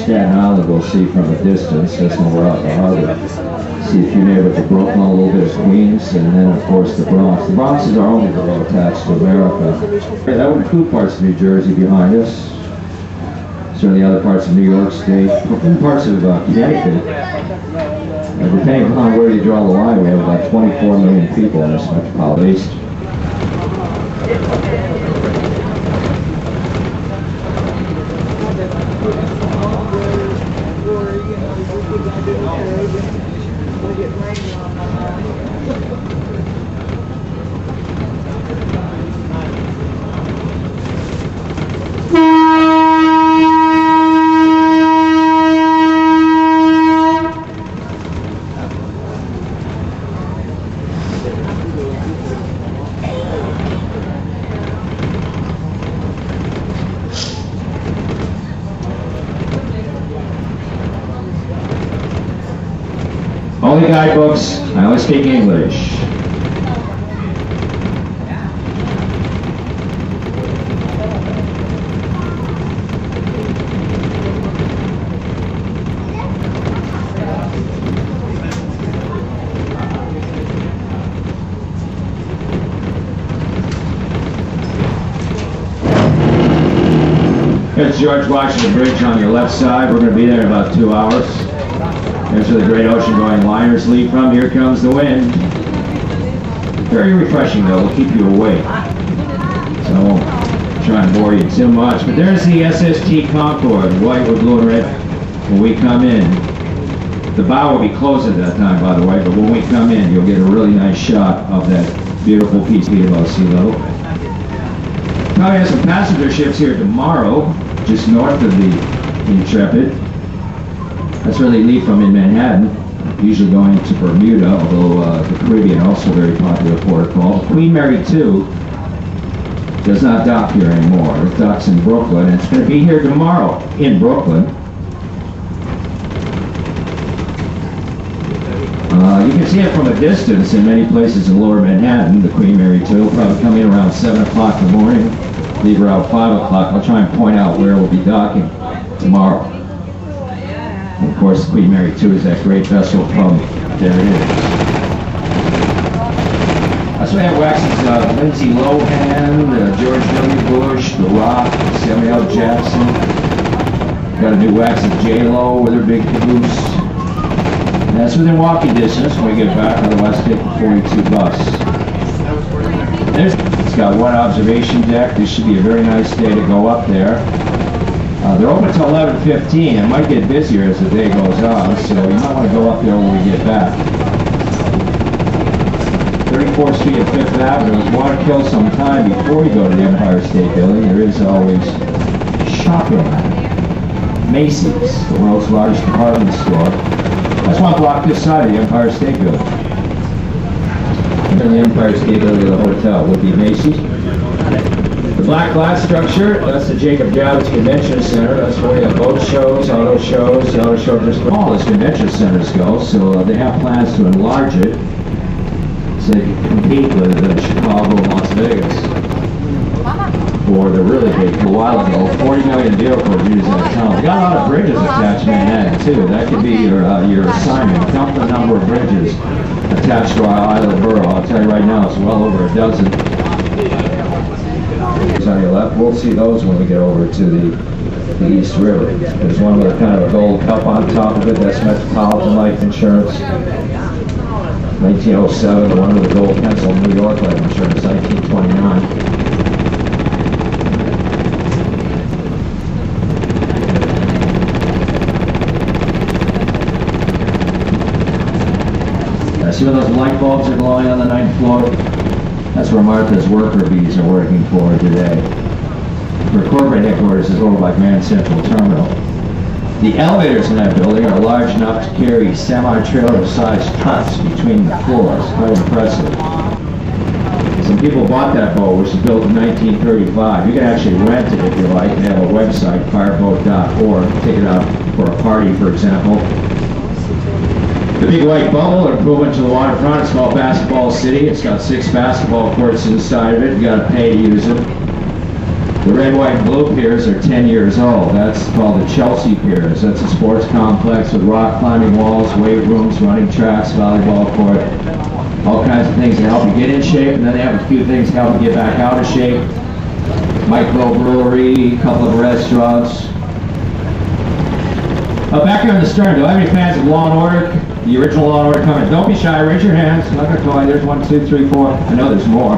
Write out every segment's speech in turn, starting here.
Staten Island we'll see from a distance. That's when we're out in the harbor. See a few neighborhoods of Brooklyn, a little bit of Queens, and then of course the Bronx. The Bronx is our only borough attached to America. That would include parts of New Jersey behind us. Certainly other parts of New York State, parts of Connecticut. Depending upon where you draw the line, we have about 24 million people in this metropolitan east. Only guidebooks, I only speak English. There's George Washington Bridge on your left side. We're going to be there in about 2 hours. There's where the great ocean-going liners leave from. Here comes the wind. Very refreshing, though. It'll keep you awake. So I won't try and bore you too much. But there's the SST Concord, white with blue and red. When we come in, the bow will be closed at that time, by the way, but when we come in, you'll get a really nice shot of that beautiful piece being above sea level. Probably have some passenger ships here tomorrow, just north of the Intrepid. That's where they leave from in Manhattan, usually going to Bermuda, although the Caribbean also a very popular port call. Queen Mary II does not dock here anymore. It docks in Brooklyn, and it's going to be here tomorrow in Brooklyn. You can see it from a distance in many places in lower Manhattan. The Queen Mary II will probably come in around 7 o'clock in the morning, leave around 5 o'clock. I'll try and point out where we'll be docking tomorrow. And of course, Queen Mary II is that great vessel from there it is. That's why I have waxes Lindsay Lohan, George W. Bush, The Rock, Samuel L. Jackson. Got a new wax of J-Lo with her big caboose. And that's within walking distance when we get back, otherwise take the 42 bus. It's got one observation deck. This should be a very nice day to go up there. They're open until 11:15. It might get busier as the day goes on, so you might want to go up there when we get back. 34th Street and 5th Avenue. If you want to kill some time before you go to the Empire State Building, there is always shopping. Macy's, the world's largest department store. That's one block this side of the Empire State Building. And the Empire State Building of the hotel would be Macy's. The black glass structure, that's the Jacob Javits Convention Center. That's where we have boat shows, auto shows. The auto shows are small as convention centers go, so they have plans to enlarge it so they can compete with Chicago and Las Vegas. Or the really big, a while ago, 40 million vehicles used in the town. They got a lot of bridges attached to Manhattan too. That could be your assignment. Count the number of bridges attached to our island borough. I'll tell you right now, it's well over a dozen. On your left, we'll see those when we get over to the East River. There's one with kind of a gold cup on top of it. That's Metropolitan Life Insurance. 1907, the one with the gold pencil, New York Life Insurance, 1929. See where those light bulbs are glowing on the 9th floor? That's where Martha's worker bees are working for today. Her corporate headquarters is over by Grand Central Terminal. The elevators in that building are large enough to carry semi-trailer-sized trucks between the floors. Quite impressive. Some people bought that boat, which was built in 1935. You can actually rent it if you like. They have a website, fireboat.org. Take it out for a party, for example. The big white bubble, an improvement to the waterfront. It's called Basketball City. It's got 6 basketball courts inside of it. You got to pay to use them. The red, white, and blue piers are 10 years old. That's called the Chelsea Piers. That's a sports complex with rock climbing walls, weight rooms, running tracks, volleyball court, all kinds of things to help you get in shape, and then they have a few things to help you get back out of shape. Microbrewery, a couple of restaurants. Back here on the stern, do I have any fans of Law & Order? The original Law & Order coming. Don't be shy, raise your hands. I'm not going to call you. There's 1, 2, 3, 4. I know there's more.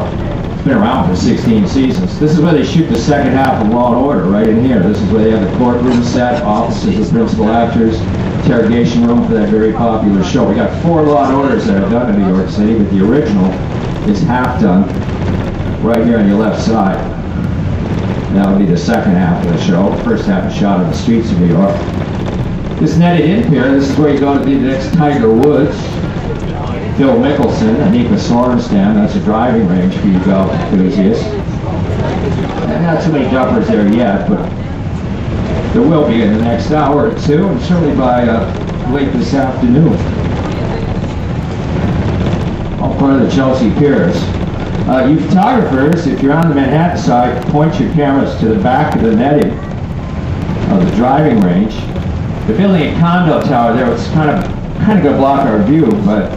It's been around for 16 seasons. This is where they shoot the second half of Law & Order, right in here. This is where they have the courtroom set, offices of principal actors, interrogation room for that very popular show. We got 4 Law & Orders that are done in New York City, but the original is half done right here on your left side. That'll be the second half of the show. The first half is shot on the streets of New York. This netted in pier, this is where you go to be the next Tiger Woods, Phil Mickelson, Anika Sorenstam. That's a driving range for you golf enthusiasts. And not too many jumpers there yet, but there will be in the next hour or two, and certainly by late this afternoon. All part of the Chelsea Piers. You photographers, if you're on the Manhattan side, point your cameras to the back of the netting of the driving range. They're building a condo tower there, which is kind of going to block our view, but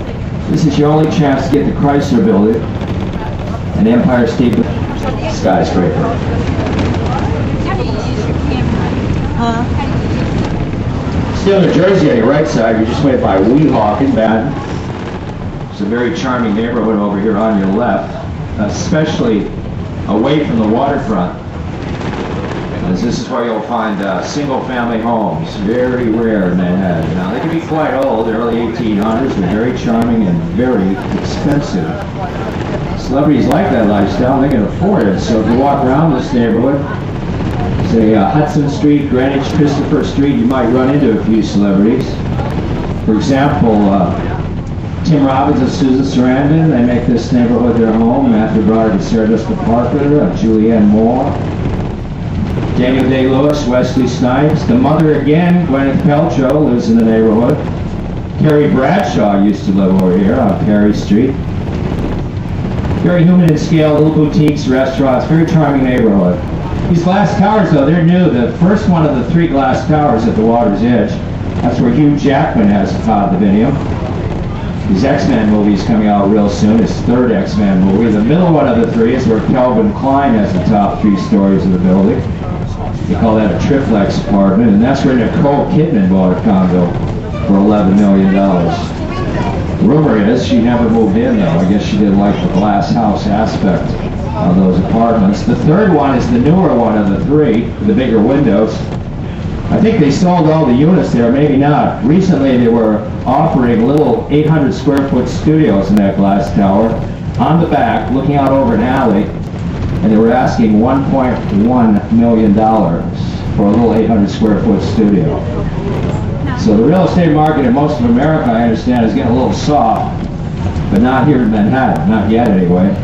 this is your only chance to get the Chrysler Building and Empire State skyscraper. Still New Jersey on your right side, you just went by Weehawken in Baton. It's a very charming neighborhood over here on your left, especially away from the waterfront. As this is where you'll find single-family homes, very rare in Manhattan. Now, they can be quite old, early 1800s, but very charming and very expensive. Celebrities like that lifestyle, they can afford it. So if you walk around this neighborhood, say Hudson Street, Greenwich, Christopher Street, you might run into a few celebrities. For example, Tim Robbins and Susan Sarandon, they make this neighborhood their home. Matthew Broderick and Sarah Jessica Parker, Julianne Moore. Daniel Day-Lewis, Wesley Snipes. The mother again, Gwyneth Paltrow, lives in the neighborhood. Carrie Bradshaw used to live over here on Perry Street. Very human in scale, little boutiques, restaurants, very charming neighborhood. These glass towers, though, they're new. The first one of the 3 glass towers at the water's edge, that's where Hugh Jackman has condominium. His X-Men movie is coming out real soon, his 3rd X-Men movie. The middle one of the 3 is where Calvin Klein has the top 3 stories of the building. They call that a triplex apartment, and that's where Nicole Kidman bought a condo for $11 million. Rumor is she never moved in, though. I guess she didn't like the glass house aspect of those apartments. The 3rd one is the newer one of the 3, the bigger windows. I think they sold all the units there, maybe not. Recently they were offering little 800 square foot studios in that glass tower on the back, looking out over an alley. And they were asking $1.1 million for a little 800 square foot studio. So the real estate market in most of America, I understand, is getting a little soft, but not here in Manhattan, not yet anyway.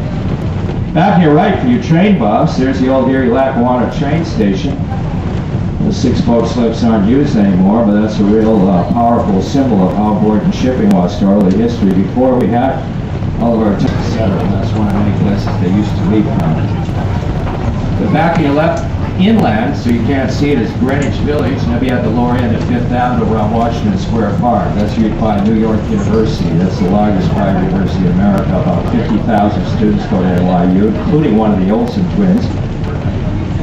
Back on your right for your train buffs, there's the old Erie-Lackawanna train station. The 6-boat slips aren't used anymore, but that's a real powerful symbol of how important shipping was to early history. Before we had all of our etc. That's one of many places they used to leave from. The back of your left, inland, so you can't see it, is Greenwich Village, and maybe at the lower end of 5th Avenue around Washington Square Park. That's where you'd find New York University. That's the largest private university in America. About 50,000 students go to NYU, including one of the Olsen twins.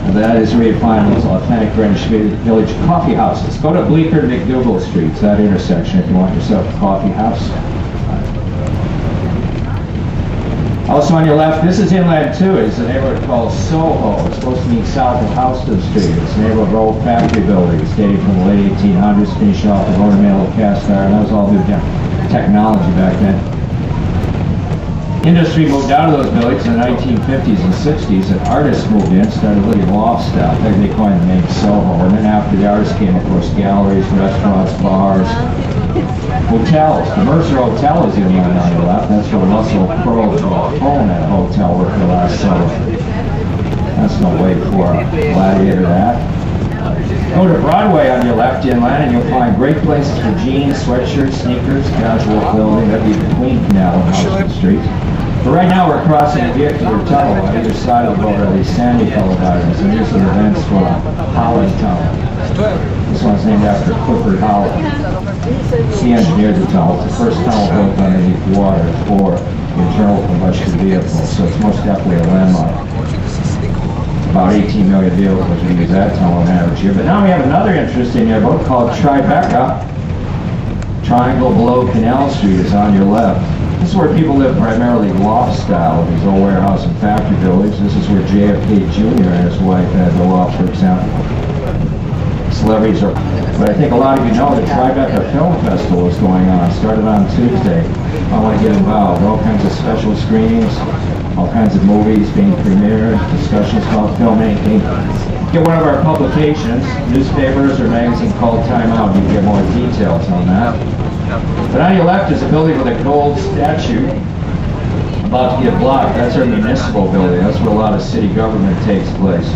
And that is where you find those authentic Greenwich Village coffee houses. Go to Bleecker and McDougal Streets, that intersection, if you want yourself a coffee house. Also on your left, this is inland too. It's a neighborhood called Soho. It's supposed to mean south of Houston Street. It's a neighborhood of old factory buildings dating from the late 1800s, finished off with ornamental cast iron. That was all new technology back then. Industry moved out of those buildings in the 1950s and 60s, and artists moved in, started living loft style. They coined the name Soho. And then after the artists came, of course, galleries, restaurants, bars, hotels. The Mercer Hotel is in line on your left. That's where Russell Crowe phone at a hotel worked the last summer. That's no way for a gladiator that. Go to Broadway on your left inland, and you'll find great places for jeans, sweatshirts, sneakers, casual clothing. That'd be the Queen Canal on Houston Street. But right now we're crossing a vehicular tunnel on either side of the road are these sandy colored items, and these are the vents for Holland Tunnel. This one's named after Clifford Holland. He engineered the tunnel. It's the first tunnel built underneath water for internal combustion vehicles, so it's most definitely a landmark. About 18 million vehicles use that tunnel on average year. But now we have another interesting airboat called Tribeca. Triangle below Canal Street is on your left. This is where people live primarily loft style, these old warehouse and factory buildings. This is where JFK Jr. and his wife had the loft, for example. Celebrities are, but I think a lot of you know the Tribeca Film Festival is going on. Started on Tuesday. I want to get involved. All kinds of special screenings, all kinds of movies being premiered, discussions about filmmaking. Get one of our publications, newspapers or magazine called Time Out. You can get more details on that. But on your left is a building with a gold statue about to get blocked. That's our municipal building. That's where a lot of city government takes place.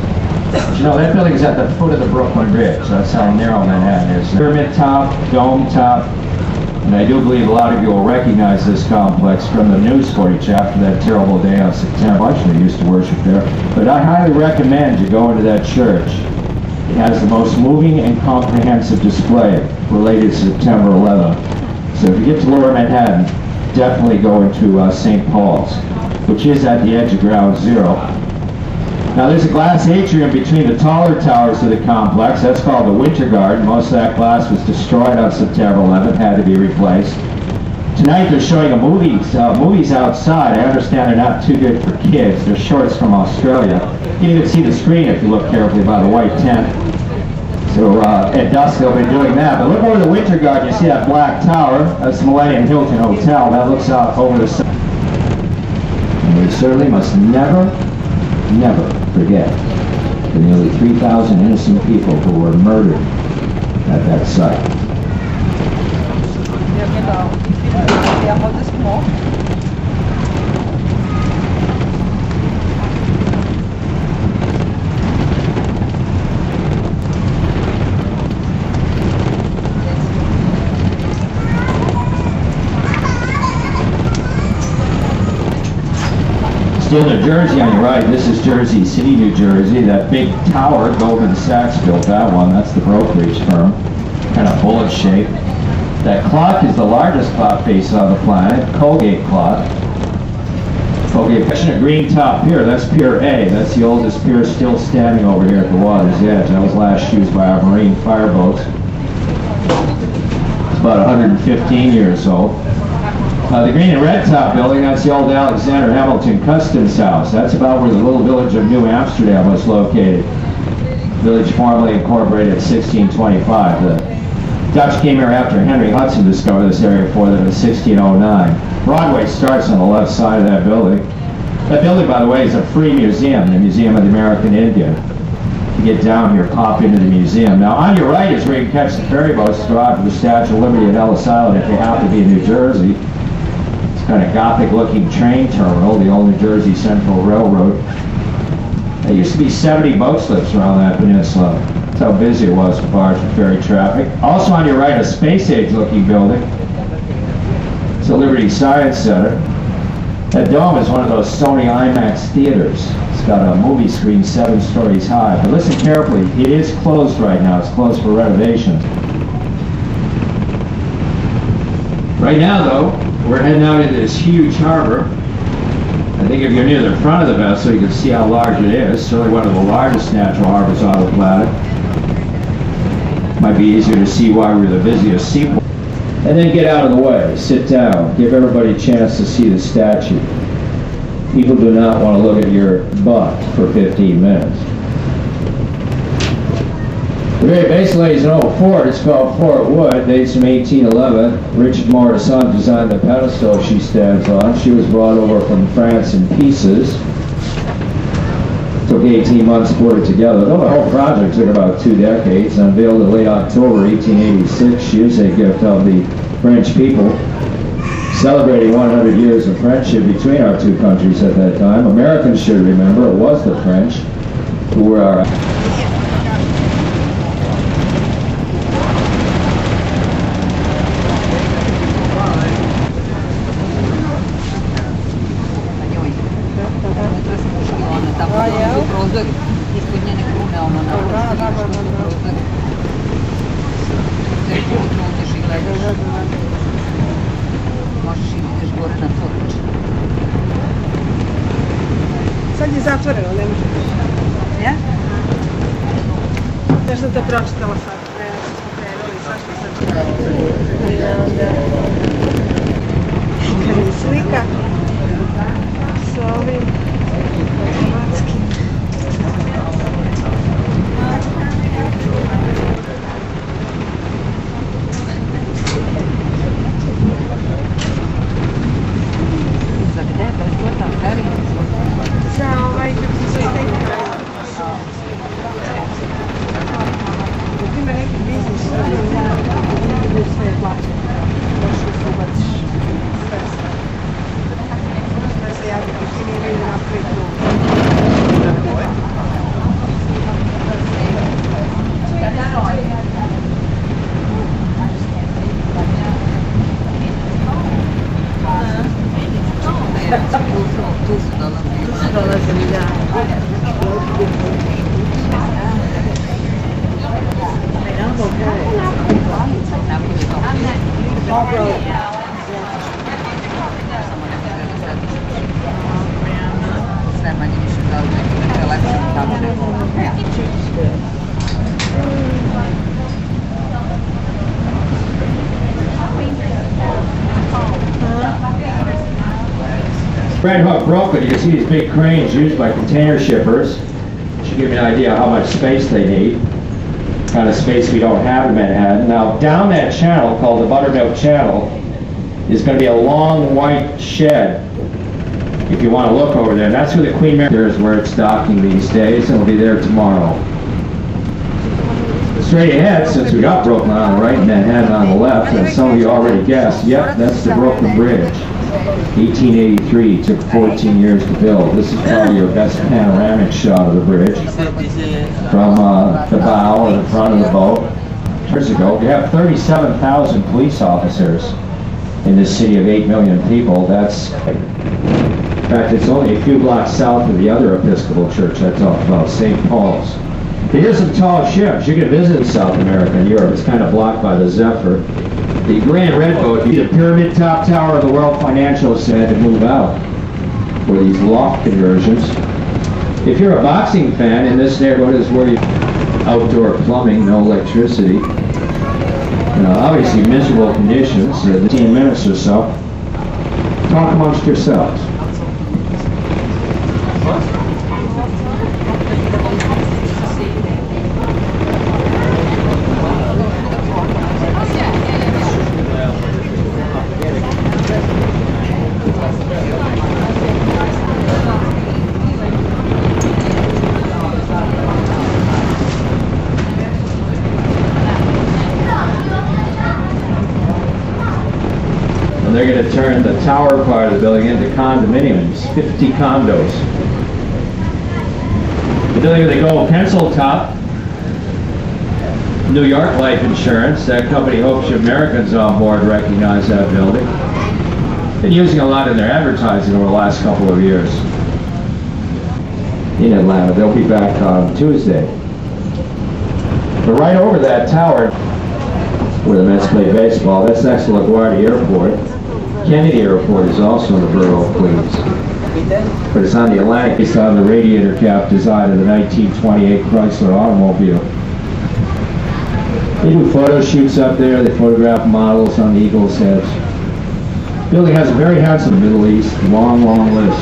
But you know, that building is at the foot of the Brooklyn Bridge. That's how narrow Manhattan is. Pyramid top, dome top, and I do believe a lot of you will recognize this complex from the news footage after that terrible day on September. I actually used to worship there. But I highly recommend you go into that church. It has the most moving and comprehensive display related to September 11th. So if you get to Lower Manhattan, definitely go into St. Paul's, which is at the edge of Ground Zero. Now there's a glass atrium between the taller towers of the complex. That's called the Winter Garden. Most of that glass was destroyed on September 11th, had to be replaced. Tonight they're showing movies outside. I understand they're not too good for kids. They're shorts from Australia. You can even see the screen if you look carefully by the white tent. So at dusk they'll be doing that. But look over the Winter Garden, you see that black tower. That's the Millennium Hilton Hotel. That looks out over the sun. And we certainly must never forget the nearly 3,000 innocent people who were murdered at that site. Still New Jersey on your right. This is Jersey City, New Jersey. That big tower, Goldman Sachs built that one. That's the brokerage firm. Kind of bullet shape. That clock is the largest clock face on the planet. Colgate clock. Colgate. A green top pier. That's Pier A. That's the oldest pier still standing over here at the water's edge. That was last used by our marine fireboats. It's about 115 years old. The green and red top building, that's the old Alexander Hamilton Customs House. That's about where the little village of New Amsterdam was located. Village formerly incorporated in 1625. The Dutch came here after Henry Hudson discovered this area for them in 1609. Broadway starts on the left side of that building. That building, by the way, is a free museum, the Museum of the American Indian. To get down here, pop into the museum. Now, on your right is where you can catch the ferry boats to go out to the Statue of Liberty at Ellis Island if you happen to be in New Jersey. Kind of Gothic-looking train terminal, the old New Jersey Central Railroad. There used to be 70 boat slips around that peninsula. That's how busy it was for barge and ferry traffic. Also on your right, a space-age-looking building. It's the Liberty Science Center. That dome is one of those Sony IMAX theaters. It's got a movie screen 7 stories high. But listen carefully, it is closed right now. It's closed for renovations. Right now, though, we're heading out into this huge harbor. I think if you're near the front of the vessel, you can see how large it is. Certainly one of the largest natural harbors on the planet. Might be easier to see why we're the busiest seaport. And then get out of the way, sit down, give everybody a chance to see the statue. People do not want to look at your butt for 15 minutes. The very base lays an old fort. It's called Fort Wood. Dates from 1811. Richard Morrison designed the pedestal she stands on. She was brought over from France in pieces. Took 18 months to put it together. Though the whole project took about 2 decades. Unveiled in late October 1886. She is a gift of the French people, celebrating 100 years of friendship between our two countries at that time. Americans should remember it was the French who were our... otvorena točka. Sad je zatvoreno, ne može više. Ja? Znaš sam to pročitala sad, pre nego smo krenuli, svašta sam čitala. I onda... Kad je slika s ovim hrvatskim. Za gde? Besplatan ferij? Za ovaj, kako se zove taj kraj. Dok ima neki biznis, gdje sve je plaćeno. Došli se ubaciš sve. Da se javi, ti mi imaju napraviti tu. Tu su Dolazili, da. sve manje više da li neki telefon tamo nego ja. Red Hook broke it. You can see these big cranes used by container shippers. Should give you an idea how much space they need. Kind of space we don't have in Manhattan. Now, down that channel called the Buttermilk Channel is going to be a long white shed. If you want to look over there, and that's where the Queen Mary is, where it's docking these days, and it'll be there tomorrow. Straight ahead, since we got Brooklyn on the right and Manhattan on the left, and some of you already guessed, yep, that's the Brooklyn Bridge. 1883, took 14 years to build. This is probably your best panoramic shot of the bridge from the bow or the front of the boat. Years ago, we have 37,000 police officers in this city of 8 million people. That's, in fact, it's only a few blocks south of the other Episcopal church I talked about, St. Paul's. Here's some tall ships. You can visit South America and Europe. It's kind of blocked by the Zephyr. The Grand Red Boat, the pyramid top tower of the World Financial Center, had to move out for these loft conversions. If you're a boxing fan, in this neighborhood is where you outdoor plumbing, no electricity. Obviously miserable conditions, 15 minutes or so. Talk amongst yourselves. They're going to turn the tower part of the building into condominiums, 50 condos. The building they go pencil top, New York Life Insurance. That company hopes you Americans on board recognize that building. Been using a lot in their advertising over the last couple of years. In Atlanta, they'll be back on Tuesday. But right over that tower, where the Mets play baseball, that's next to LaGuardia Airport. Kennedy Airport is also in the borough of Queens. But it's on the Atlantic. It's on the radiator cap design of the 1928 Chrysler automobile. They do photo shoots up there. They photograph models on the Eagles' heads. The building has a very handsome Middle East, long list.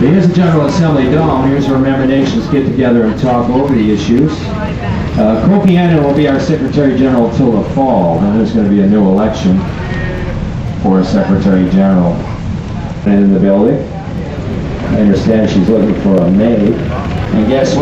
Here's the General Assembly Dome. Here's where member nations get together and talk over the issues. Kofi Annan will be our Secretary General till the fall. Then there's going to be a new election for a Secretary General. And in the building, I understand she's looking for a maid. And guess what?